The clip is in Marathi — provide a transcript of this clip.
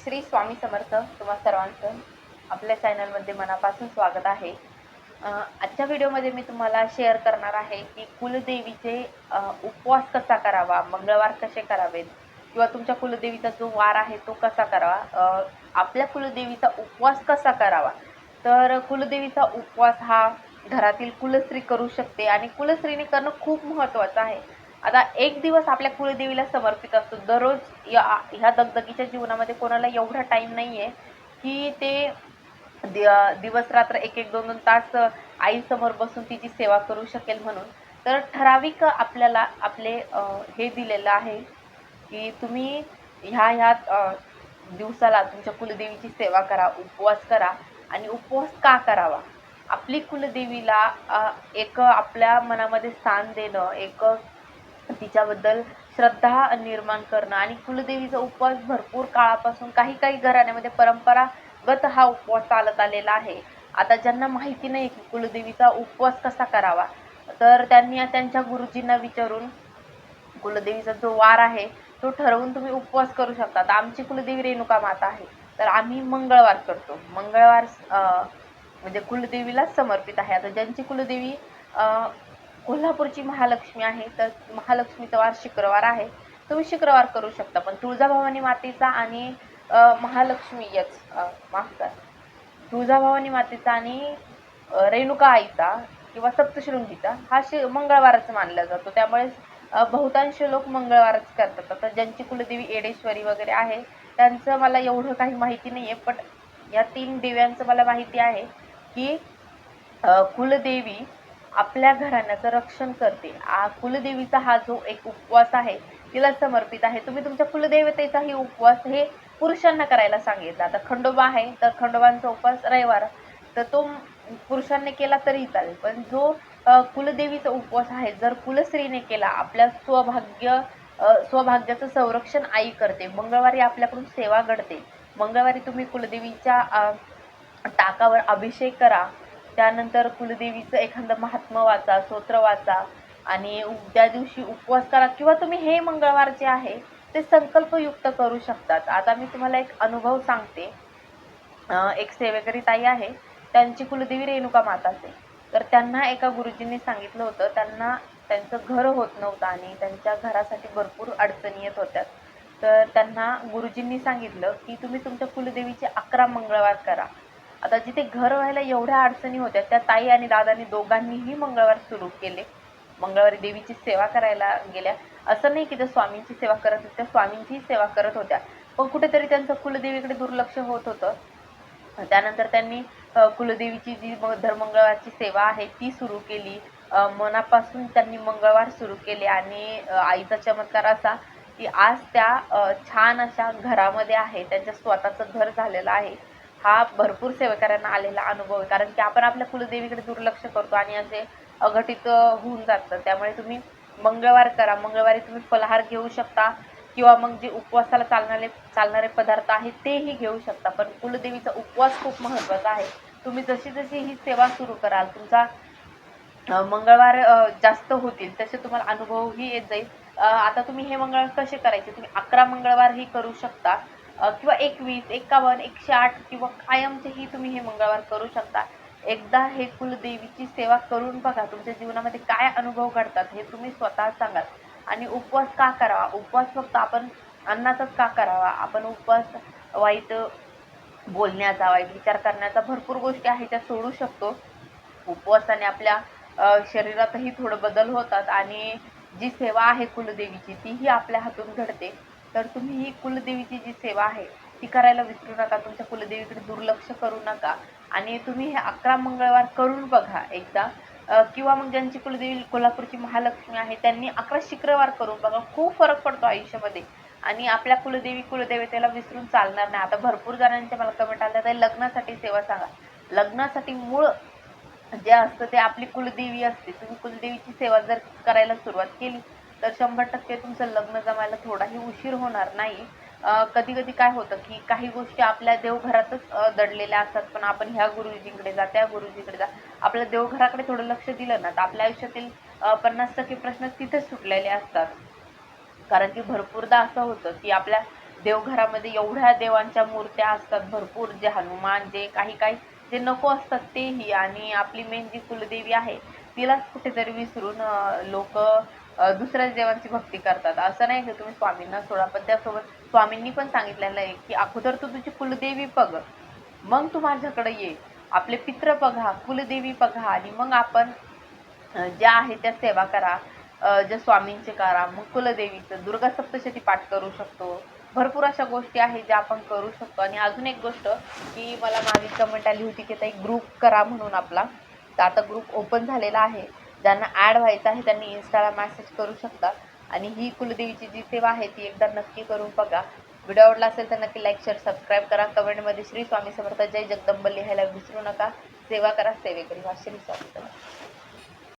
श्री स्वामी समर्थ. तुम्हा सर्वांचं आपल्या चॅनलमध्ये मनापासून स्वागत आहे. आजच्या व्हिडिओमध्ये मी तुम्हाला शेअर करणार आहे की कुलदेवीचे उपवास कसा करावा, मंगळवार कसे करावेत किंवा तुमच्या कुलदेवीचा जो वार आहे तो कसा करावा, आपल्या कुलदेवीचा उपवास कसा करावा. तर कुलदेवीचा उपवास हा घरातील कुलस्त्री करू शकते आणि कुलस्त्रीने करणं खूप महत्त्वाचं आहे. आता एक दिवस आपल्या कुलदेवीला समर्पित असतो. दररोज ह्या दगदगीच्या जीवनामध्ये कोणाला एवढा टाईम नाही आहे की ते दिवस रात्र एक एक दोन दोन तास आईसमोर बसून तिची सेवा करू शकेल म्हणून. तर ठराविक आपल्याला आपले हे दिलेलं आहे की तुम्ही ह्या दिवसाला तुमच्या कुलदेवीची सेवा करा, उपवास करा. आणि उपवास का करावा? आपली कुलदेवीला एक आपल्या मनामध्ये स्थान देणं, एक तिच्याबद्दल श्रद्धा निर्माण करणं आणि कुलदेवीचा उपवास भरपूर काळापासून काही काही घराण्यामध्ये परंपरागत हा उपवास चालत आलेला आहे. आता ज्यांना माहिती नाही की कुलदेवीचा उपवास कसा करावा, तर त्यांनी त्यांच्या गुरुजींना विचारून कुलदेवीचा जो वार आहे तो ठरवून तुम्ही उपवास करू शकता. तर आमची कुलदेवी रेणुका माता आहे, तर आम्ही मंगळवार करतो. मंगळवार म्हणजे कुलदेवीला समर्पित आहे. आता ज्यांची कुलदेवी कोल्हापूरची महालक्ष्मी आहे, तर महालक्ष्मीचा वार शुक्रवार आहे, तुम्ही शुक्रवार करू शकता. पण तुळजाभवानी मातेचा आणि महालक्ष्मी माफ करा, तुळजाभवानी मातेचा आणि रेणुका आईचा किंवा सप्तशृंगीचा हा मंगळवारच मानला जातो. त्यामुळे बहुतांश लोक मंगळवारच करतात. आता ज्यांची कुलदेवी येडेश्वरी वगैरे आहे त्यांचं मला एवढं काही माहिती नाही आहे, पण या 3 देव्यांचं मला माहिती आहे की कुलदेवी आपल्या घराण्याचं रक्षण करते. कुलदेवीचा हा जो एक उपवास आहे तिला समर्पित आहे. तुम्ही तुमच्या कुलदेवतेचाही उपवास हे पुरुषांना करायला सांगितलं. आता खंडोबा आहे तर खंडोबांचा उपवास रविवार, तर तो पुरुषांनी केला तरी चालेल. पण जो कुलदेवीचा उपवास आहे जर कुलस्त्रीने केला, आपल्या स्वभाग्याचं संरक्षण आई करते. मंगळवारी आपल्याकडून सेवा घडते. मंगळवारी तुम्ही कुलदेवीच्या टाकावर अभिषेक करा. त्यानंतर कुलदेवीचं एखादं महात्म्य वाचा, स्तोत्र वाचा आणि त्या दिवशी उपवास करा किंवा तुम्ही हे मंगळवार जे आहे ते संकल्पयुक्त करू शकतात. आता मी तुम्हाला एक अनुभव सांगते. एक सेवेकरी ताई आहे, त्यांची कुलदेवी रेणुका माता आहे. तर त्यांना एका गुरुजींनी सांगितलं होतं, त्यांना त्यांचं घर होत नव्हतं आणि त्यांच्या घरासाठी भरपूर अडचणी येत होत्या. तर त्यांना गुरुजींनी सांगितलं की तुम्ही तुमच्या कुलदेवीचे 11 मंगळवार करा. आता जिथे घर व्हायला एवढ्या अडचणी होत्या, त्या ताई आणि दादांनी दोघांनीही मंगळवार सुरू केले. मंगळवारी देवीची सेवा करायला गेल्या. असं नाही की त्या स्वामींची सेवा करत होत्या, त्या स्वामींचीही सेवा करत होत्या, पण कुठेतरी त्यांचं कुलदेवीकडे दुर्लक्ष होत होतं. त्यानंतर त्यांनी कुलदेवीची जी दर मंगळवारची सेवा आहे ती सुरू केली. मनापासून त्यांनी मंगळवार सुरू केले आणि आईचा चमत्कार असा की आज त्या छान अशा घरामध्ये आहे. त्यांच्या स्वतःचं घर झालेलं आहे. हा भरपूर सेवेकऱ्यांना आलेला अनुभव आहे. कारण की आपण आपल्या कुलदेवीकडे दुर्लक्ष करतो आणि असे अघटित होऊन जातं. त्यामुळे तुम्ही मंगळवार करा. मंगळवारी तुम्ही फलाहार घेऊ शकता किंवा मग जे उपवासाला चालणारे पदार्थ आहेत तेही घेऊ शकता. पण कुलदेवीचा उपवास खूप महत्त्वाचा आहे. तुम्ही जशी जशी ही सेवा सुरू कराल, तुमचा मंगळवार जास्त होतील तसे तुम्हाला अनुभवही येत जाईल. आता तुम्ही हे मंगळवार कसे करायचे, तुम्ही 11 मंगळवारही करू शकता किंवा 21, 51, 108 किंवा कायमचेही तुम्ही हे मंगळवार करू शकता. एकदा हे कुलदेवीची सेवा करून बघा, तुमच्या जीवनामध्ये काय अनुभव घडतात हे तुम्ही स्वतः सांगाल. आणि उपवास का करावा? उपवास फक्त आपण अन्नाचाच का करावा? आपण उपवास वाईट बोलण्याचा, वाईट विचार करण्याचा भरपूर गोष्टी आहेत त्या सोडू शकतो. उपवासाने आपल्या शरीरातही थोडं बदल होतात आणि जी सेवा आहे कुलदेवीची तीही आपल्या हातून घडते. तर तुम्ही ही कुलदेवीची जी सेवा आहे ती करायला विसरू नका. तुमच्या कुलदेवीकडे दुर्लक्ष करू नका आणि तुम्ही हे 11 मंगळवार करून बघा एकदा. किंवा मग ज्यांची कुलदेवी कोल्हापूरची महालक्ष्मी आहे त्यांनी 11 शुक्रवार करून बघा. खूप फरक पडतो आयुष्यामध्ये आणि आपल्या कुलदेवतेला विसरून चालणार नाही. आता भरपूर जणांच्या मला कमेंट आल्या तर लग्नासाठी सेवा सांगा. लग्नासाठी मूळ जे असतं ते आपली कुलदेवी असते. तुम्ही कुलदेवीची सेवा जर करायला सुरुवात केली तर 100% तुमचं लग्न जमायला थोडाही उशीर होणार नाही. कधी कधी काय होतं की काही गोष्टी आपल्या देवघरातच दडलेल्या असतात, पण आपण ह्या गुरुजींकडे जा, त्या गुरुजीकडे जा, आपल्या देवघराकडे थोडं लक्ष दिलं ना तर आपल्या आयुष्यातील 50% प्रश्न तिथेच सुटलेले असतात. कारण की भरपूरदा असं होतं की आपल्या देवघरामध्ये एवढ्या देवांच्या मूर्त्या असतात भरपूर, जे हनुमान, जे काही काही जे नको असतात तेही, आणि आपली मेन जी कुलदेवी आहे तिलाच कुठेतरी विसरून लोक दुसऱ्याच देवांची भक्ती करतात. असं नाही की तुम्ही स्वामींना सोडा, पण त्यासोबत स्वामींनी पण सांगितलेलं आहे की अगोदर तू तुझी कुलदेवी बघ, मग तू माझ्याकडे ये. आपले पित्र बघा, कुलदेवी बघा, आणि मग आपण ज्या आहे त्या सेवा करा. ज्या स्वामींचे करा, मग कुलदेवीचं दुर्गा सप्तशती पाठ करू शकतो. भरपूर अशा गोष्टी आहेत ज्या आपण करू शकतो. आणि अजून एक गोष्ट, की मला मागे कमेंट आली होती की ताई ग्रुप करा म्हणून आपला. तर आता ग्रुप ओपन झालेला आहे. ज्यांना ॲड व्हायचं आहे त्यांनी इन्स्टाला मेसेज करू शकता. आणि ही कुलदेवीची जी सेवा आहे ती एकदा नक्की करून बघा. व्हिडिओ आवडला असेल तर नक्की लाईक, शेअर, सबस्क्राईब करा. कमेंटमध्ये श्री स्वामी समर्थ, जय जगदंब लिहायला विसरू नका. सेवा करा, सेवेकरी व्हा. श्री स्वामी समर्थ.